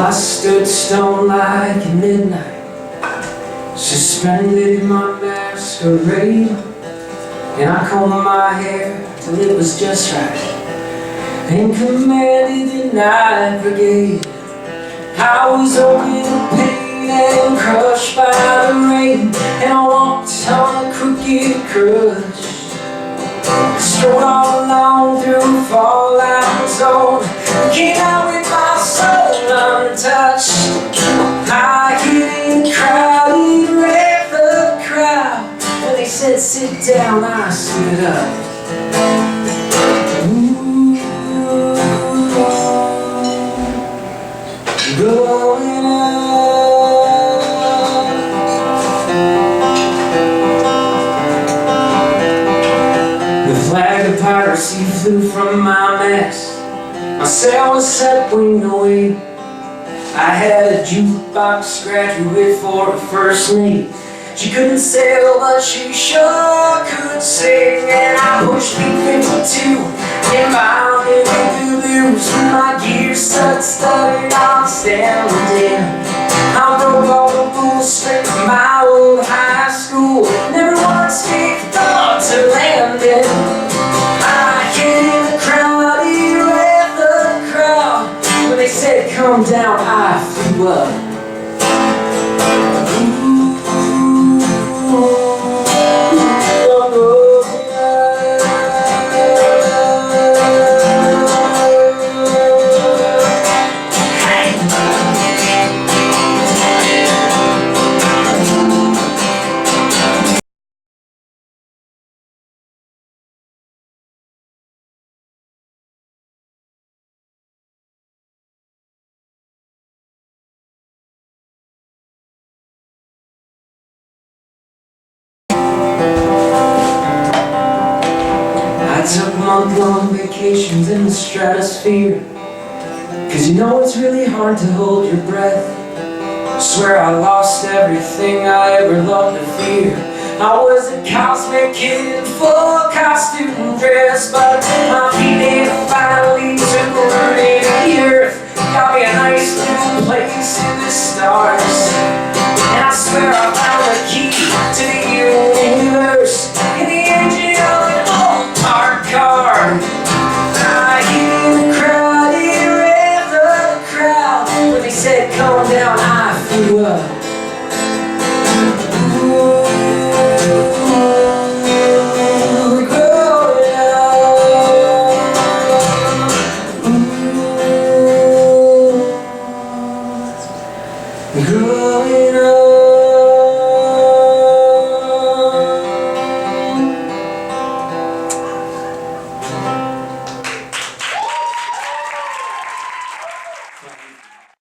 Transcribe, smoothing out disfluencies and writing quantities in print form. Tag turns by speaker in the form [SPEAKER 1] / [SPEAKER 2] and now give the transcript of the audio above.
[SPEAKER 1] I stood stone like midnight, suspended in my masquerade, and I combed my hair till it was just right, and commanded the night brigade. I was open in pain and crushed by the rain, and I walked on a crooked crutch, strode all along through a fallout zone, came out with my soul untouched. I hid in a crowded river crowd. When they said sit down, I stood up. Going up. The flag of piracy flew from my mast. My sail was set winged away. I had a jukebox graduate for a first mate. She couldn't sail, but she sure could sing. And I pushed B-52 inbound in the blues, with my gear stuck on standing. I broke all the rules straight from my old high school. Never once gave thought to landing. I hid in the crowded river crowd. When they said come down, I flew up. I took month-long vacations in the stratosphere, 'cause you know it's really hard to hold your breath. I swear I lost everything I ever loved to fear. I was a cosmic kid in full costume dress, but my feet finally took root in the earth. Got me a nice little place in the stars, and I swear I found the key to the universe in the engine of an old parked car. I hid in the crowded river crowd. When they said calm down, I flew up. Growing